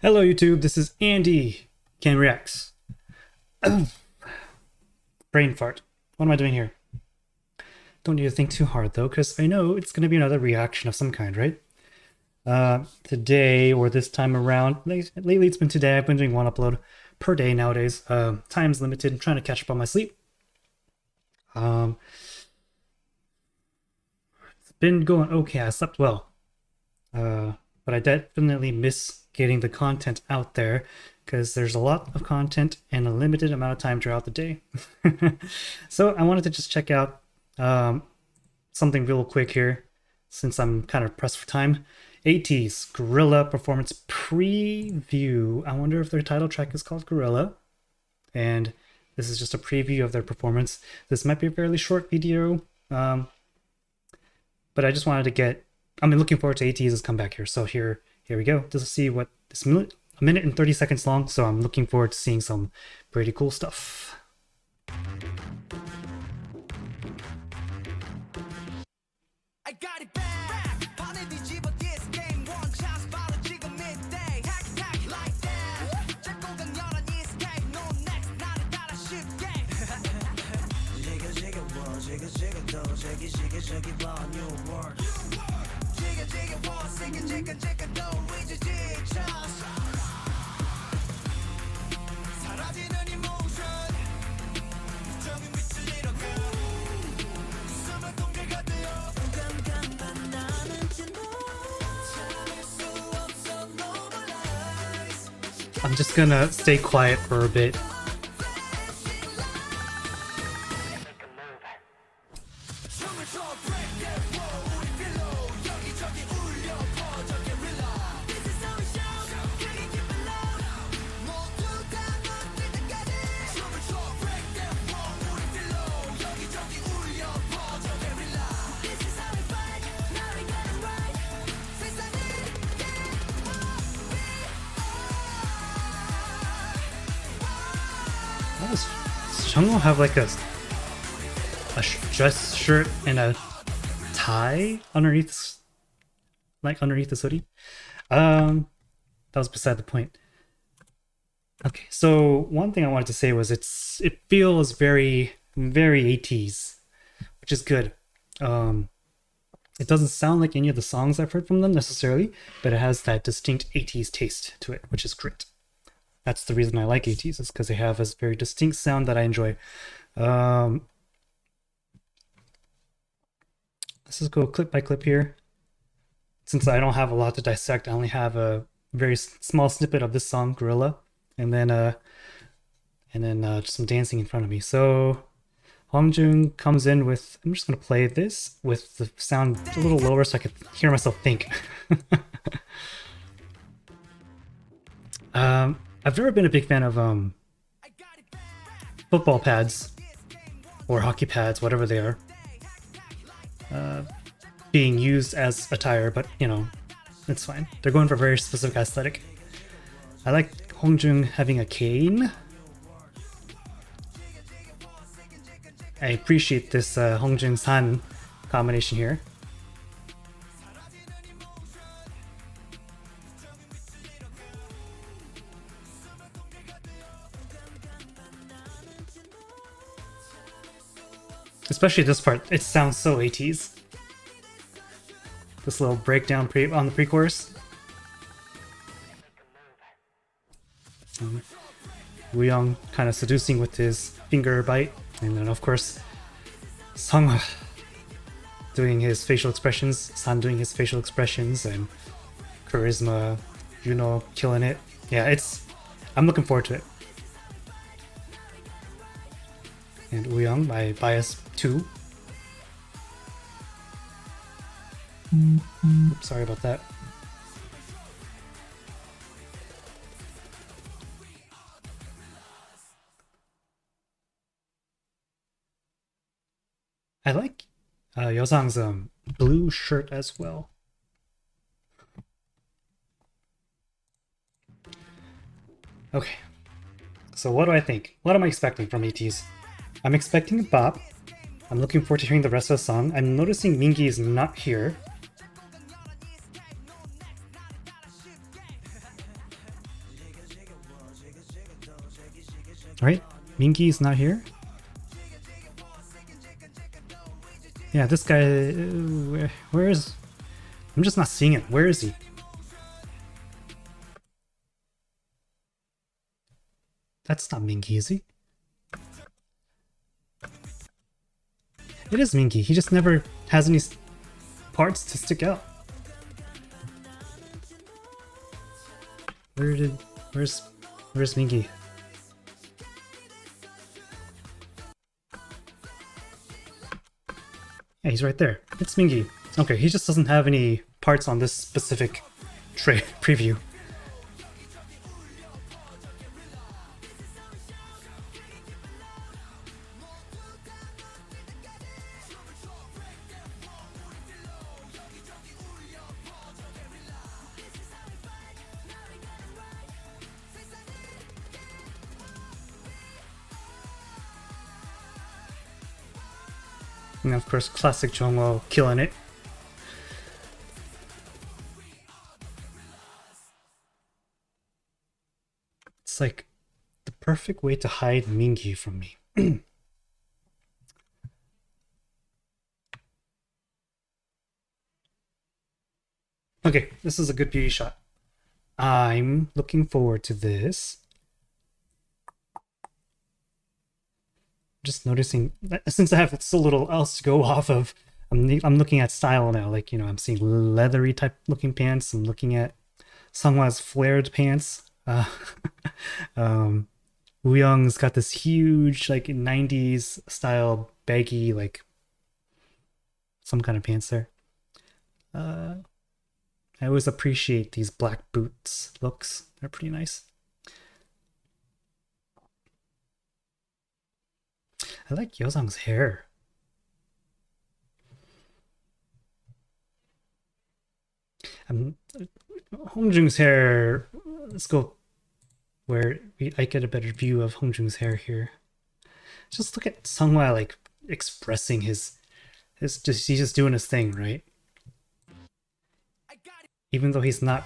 Hello YouTube, this is Andy Can Reacts. Brain fart. What am I doing here? Don't need to think too hard though, because I know it's going to be another reaction of some kind, right? Today, or this time around, lately it's been today, I've been doing one upload per day nowadays. Time's limited, I'm trying to catch up on my sleep. It's been going okay, I slept well. But I definitely miss getting the content out there because there's a lot of content and a limited amount of time throughout the day. So I wanted to just check out something real quick here since I'm kind of pressed for time. Ateez Guerrilla performance preview. I wonder if their title track is called Guerrilla, and this is just a preview of their performance. This might be a fairly short video, but I just wanted to get, I'm looking forward to Ateez's comeback here. So here we go. Just see what this a minute and 30 seconds long. So I'm looking forward to seeing some pretty cool stuff. I got it back. 반에 뒤집어 this game one chance 바로 지금 midday. Hack like that. 짧고 강렬한 이 escape. No next 나를 따라 쉽게. 지겨워 지겨도 지기지기지기 new world. 지겨워 지겨도 이제 지쳤어. 사라지는 emotion. 정이 밑을 잃어가. 숨은 공개가 되어. I'm just gonna stay quiet for a bit. Does Jungwoo have like a dress shirt and a tie underneath, like underneath this hoodie? That was beside the point. Okay, so one thing I wanted to say was it feels very Ateez, which is good. It doesn't sound like any of the songs I've heard from them necessarily, but it has that distinct Ateez taste to it, which is great. That's the reason I like Ateez, is because they have a very distinct sound that I enjoy. Let's just go clip by clip here. Since I don't have a lot to dissect, I only have a very small snippet of this song, Guerrilla, and then just some dancing in front of me. So Hongjung comes in with, I'm just gonna play this with the sound a little lower so I can hear myself think. I've never been a big fan of football pads or hockey pads, whatever they are, being used as attire, but you know, it's fine. They're going for a very specific aesthetic. I like Hongjung having a cane. I appreciate this Hongjung-san combination here. Especially this part, it sounds so Ateez. This little breakdown on the pre-chorus. Woo-young kind of seducing with his finger bite, and then of course Sung doing his facial expressions, San doing his facial expressions, and charisma, Juno killing it. Yeah, I'm looking forward to it. And Woo-young by Bias 2. Oops, sorry about that. I like Yeosang's blue shirt as well. Okay, so what do I think? What am I expecting from Ateez? I'm expecting a bop. I'm looking forward to hearing the rest of the song. I'm noticing Mingi is not here. Right? Mingi's not here? Yeah, this guy... where is... I'm just not seeing it. Where is he? That's not Mingi, is he? It is Mingi. He just never has any parts to stick out. Where's Mingi? Yeah, he's right there. It's Mingi. Okay, he just doesn't have any parts on this specific preview. And of course, classic Jongwoo killing it. It's like the perfect way to hide Mingi from me. Okay, this is a good beauty shot. I'm looking forward to this. Just noticing, since I have so little else to go off of, I'm looking at style now. Like, you know, I'm seeing leathery type looking pants. I'm looking at Sunghwa's flared pants. Wooyoung's got this huge, like, 90s style baggy, like, some kind of pants there. I always appreciate these black boots looks. They're pretty nice. I like Yosang's hair. Hongjung's hair. Let's go where I get a better view of Hongjung's hair here. Just look at Sunghwa like expressing his he's just doing his thing, right? Even though he's not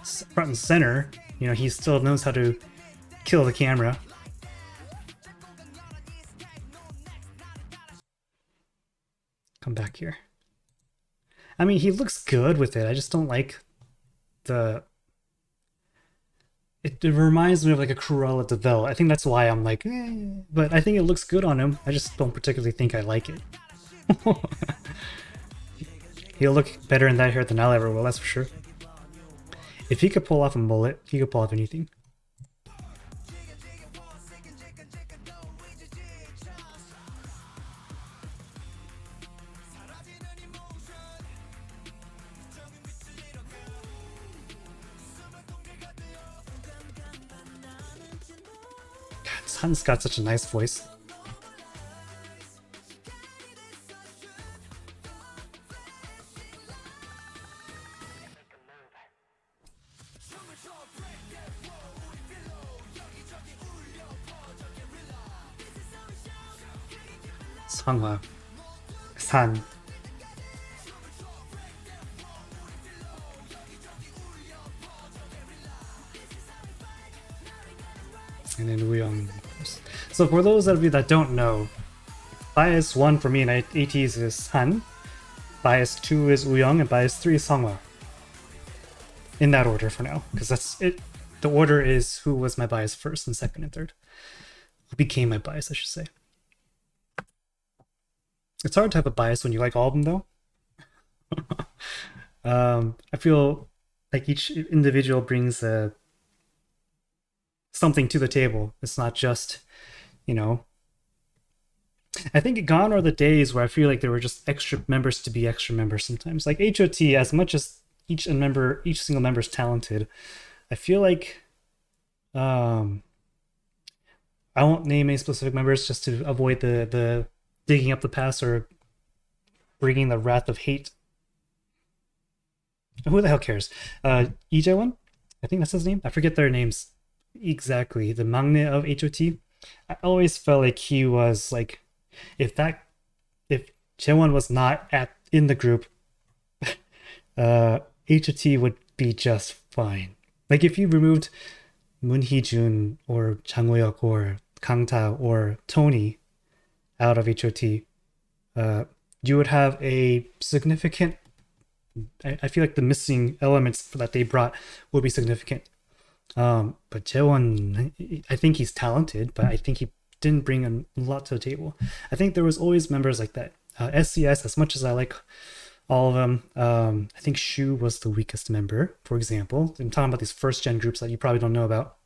front and center, you know, he still knows how to kill the camera. Come back here. I mean, he looks good with it. I just don't like the... It reminds me of like a Cruella de Vil. I think that's why I'm like, but I think it looks good on him. I just don't particularly think I like it. He'll look better in that hair than I'll ever will, that's for sure. If he could pull off a mullet, he could pull off anything. Sun's got such a nice voice. Sunghwa. Sun. And then Wooyoung. So for those of you that don't know, bias 1 for me and Ateez is Han, bias 2 is Wooyoung, and bias 3 is Sunghwa. In that order for now, because that's it. The order is who was my bias first and second and third. Who became my bias, I should say. It's hard to have a bias when you like all of them, though. I feel like each individual brings something to the table. It's not just, you know... I think gone are the days where I feel like there were just extra members to be extra members sometimes. Like HOT, as much as each single member is talented, I feel like... I won't name any specific members just to avoid the digging up the past or bringing the wrath of hate. Who the hell cares? EJ1? I think that's his name. I forget their names exactly. The maknae of HOT. I always felt like he was like, if Jaewon was not in the group, HOT would be just fine. Like if you removed Moon Hee-jun or Jang Woo-hyuk or Kangta or Tony out of HOT, you would have a significant. I feel like the missing elements that they brought would be significant. But Jaewon, I think he's talented, but I think he didn't bring a lot to the table. I think there was always members like that. SCS, as much as I like all of them, I think Shu was the weakest member, for example. I'm talking about these first gen groups that you probably don't know about.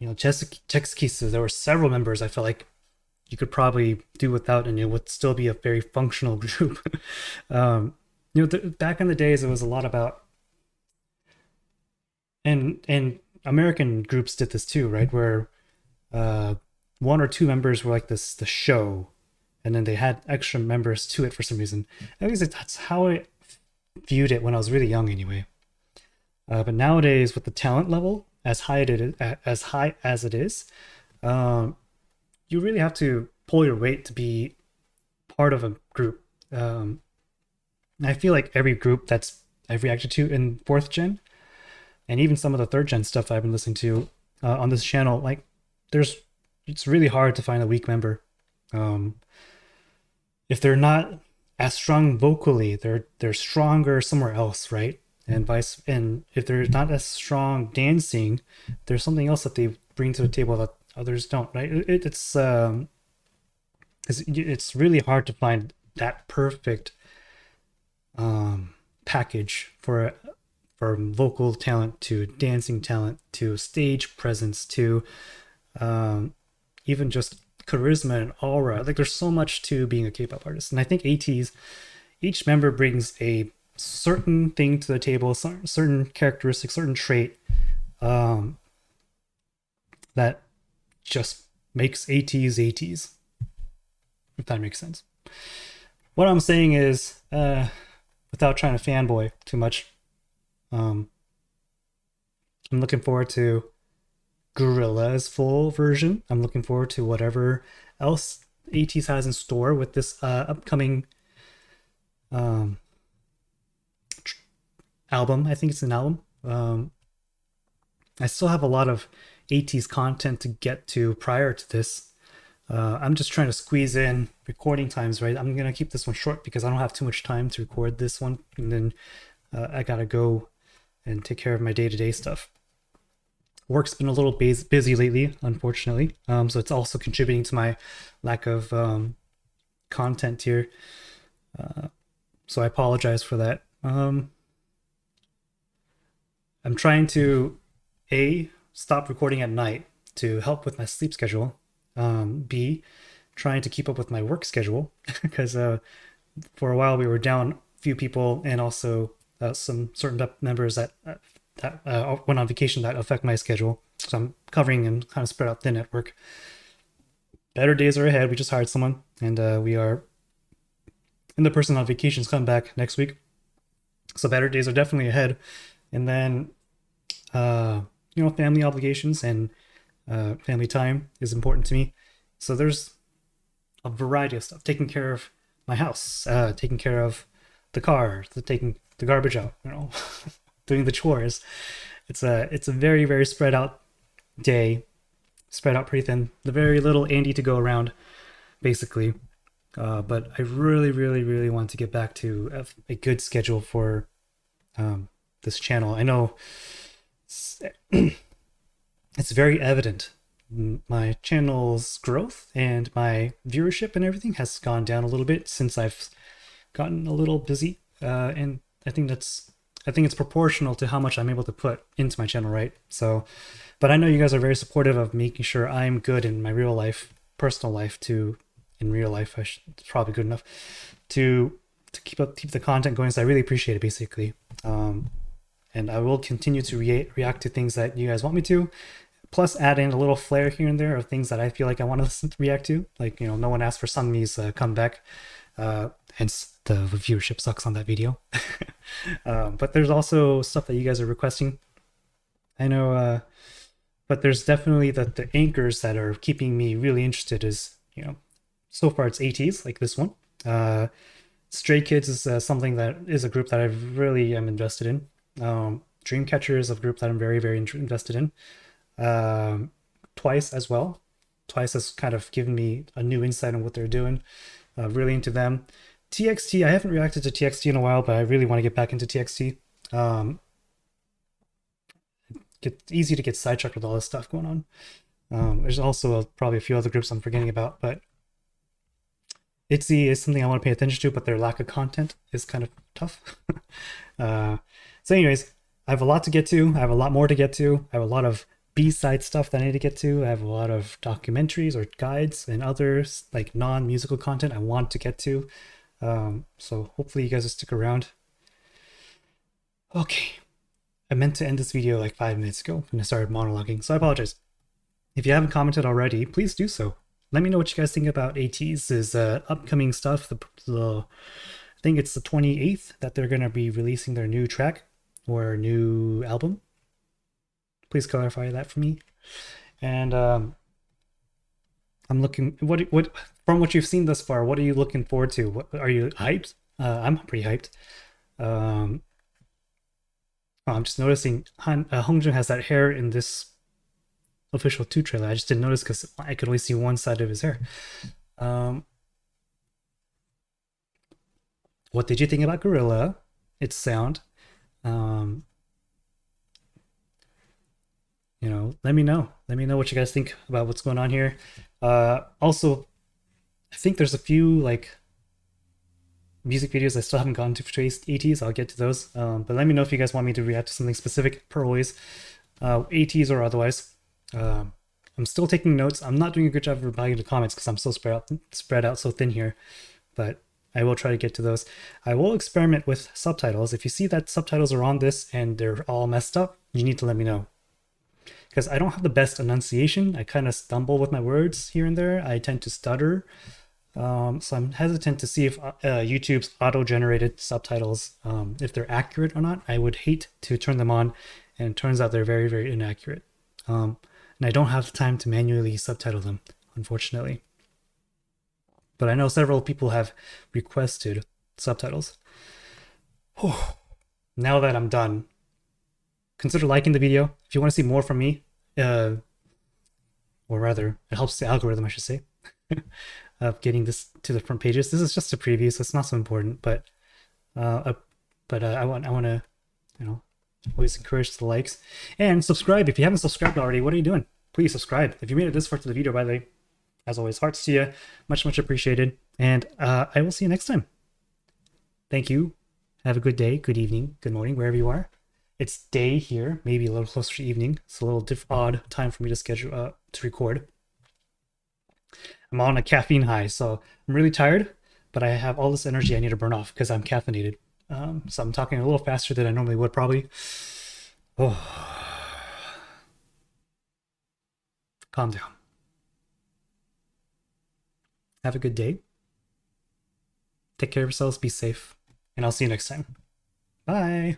Chekskisu, there were several members I felt like you could probably do without, and it would still be a very functional group. Back in the days, it was a lot about, and American groups did this too, right? Where one or two members were like this the show, and then they had extra members to it for some reason. At least that's how I viewed it when I was really young, anyway. But nowadays, with the talent level as high as it is, you really have to pull your weight to be part of a group. I feel like every group that's I've reacted to in fourth gen, and even some of the third gen stuff I've been listening to on this channel, like it's really hard to find a weak member. If they're not as strong vocally, they're stronger somewhere else, right? And if they're not as strong dancing, there's something else that they bring to the table that others don't, right? It's really hard to find that perfect package for vocal talent to dancing talent to stage presence to even just charisma and aura. Like there's so much to being a K-pop artist, and I think Ateez, each member brings a certain thing to the table, certain characteristic, certain trait that just makes Ateez, if that makes sense. What I'm saying is, without trying to fanboy too much, I'm looking forward to Guerrilla's full version. I'm looking forward to whatever else Ateez has in store with this upcoming album. I think it's an album. I still have a lot of Ateez content to get to prior to this. I'm just trying to squeeze in recording times, right? I'm gonna keep this one short because I don't have too much time to record this one, and then I gotta go and take care of my day-to-day stuff. Work's been a little busy lately, unfortunately, so it's also contributing to my lack of content here. So I apologize for that. I'm trying to stop recording at night to help with my sleep schedule. B, trying to keep up with my work schedule because for a while we were down a few people, and also some certain members that went on vacation that affect my schedule. So I'm covering and kind of spread out thin at work. Better days are ahead. We just hired someone, and and the person on vacation is coming back next week. So better days are definitely ahead. And then, family obligations and family time is important to me. So there's a variety of stuff. Taking care of my house, taking care of the car, taking the garbage out, doing the chores. It's a very, very spread out day, spread out pretty thin. The very little Andy to go around, basically. But I really, really, really want to get back to a good schedule for this channel. I know it's very evident. My channel's growth and my viewership and everything has gone down a little bit since I've gotten a little busy, and I think it's proportional to how much I'm able to put into my channel, right? So, but I know you guys are very supportive of making sure I'm good in my real life, personal life too. In real life, it's probably good enough to keep the content going. So I really appreciate it, basically. And I will continue to react to things that you guys want me to, plus add in a little flair here and there of things that I feel like I want to react to. Like, no one asked for Sunmi's comeback, hence the viewership sucks on that video. But there's also stuff that you guys are requesting. I know, but there's definitely the anchors that are keeping me really interested is, so far it's Ateez, like this one. Stray Kids is something that is a group that I really am invested in. Dreamcatcher is a group that I'm very, very invested in. Twice as well. Twice has kind of given me a new insight on what they're doing. Really into them. TXT, I haven't reacted to TXT in a while, but I really want to get back into TXT. It's easy to get sidetracked with all this stuff going on. There's also probably a few other groups I'm forgetting about, but ITZY is something I want to pay attention to, but their lack of content is kind of tough. So anyways, I have a lot to get to. I have a lot more to get to. I have a lot of B-side stuff that I need to get to. I have a lot of documentaries or guides and others like non-musical content I want to get to. So hopefully you guys will stick around. Okay. I meant to end this video like 5 minutes ago when I started monologuing, so I apologize. If you haven't commented already, please do so. Let me know what you guys think about Ateez's upcoming stuff. I think it's the 28th that they're going to be releasing their new track or new album. Please clarify that for me. And I'm looking, what from what you've seen thus far, what are you looking forward to? What are you hyped? I'm pretty hyped. I'm just noticing Hongjun has that hair in this official 2 trailer. I just didn't notice because I could only see one side of his hair. What did you think about Guerrilla? Its sound? You know, let me know. Let me know what you guys think about what's going on here. Also, I think there's a few like music videos I still haven't gotten to for Ateez. I'll get to those. But let me know if you guys want me to react to something specific per always, Ateez or otherwise. I'm still taking notes. I'm not doing a good job of replying to comments because I'm so spread out so thin here, but I will try to get to those. I will experiment with subtitles. If you see that subtitles are on this and they're all messed up, you need to let me know. Because I don't have the best enunciation. I kind of stumble with my words here and there. I tend to stutter. So I'm hesitant to see if YouTube's auto-generated subtitles, if they're accurate or not. I would hate to turn them on, and it turns out they're very, very inaccurate. And I don't have time to manually subtitle them, unfortunately. But I know several people have requested subtitles. Whew. Now that I'm done, consider liking the video. If you want to see more from me, or rather, it helps the algorithm, I should say, of getting this to the front pages. This is just a preview, so it's not so important. But I want to, you know, always encourage the likes and subscribe if you haven't subscribed already. What are you doing? Please subscribe. If you made it this far to the video, by the way, as always, hearts to you, much appreciated. And I will see you next time. Thank you. Have a good day, good evening, good morning, wherever you are. It's day here, maybe a little closer to evening. It's a little odd time for me to schedule to record. I'm on a caffeine high, so I'm really tired, but I have all this energy I need to burn off because I'm caffeinated. So I'm talking a little faster than I normally would, probably. Oh, calm down. Have a good day. Take care of yourselves. Be safe, and I'll see you next time. Bye.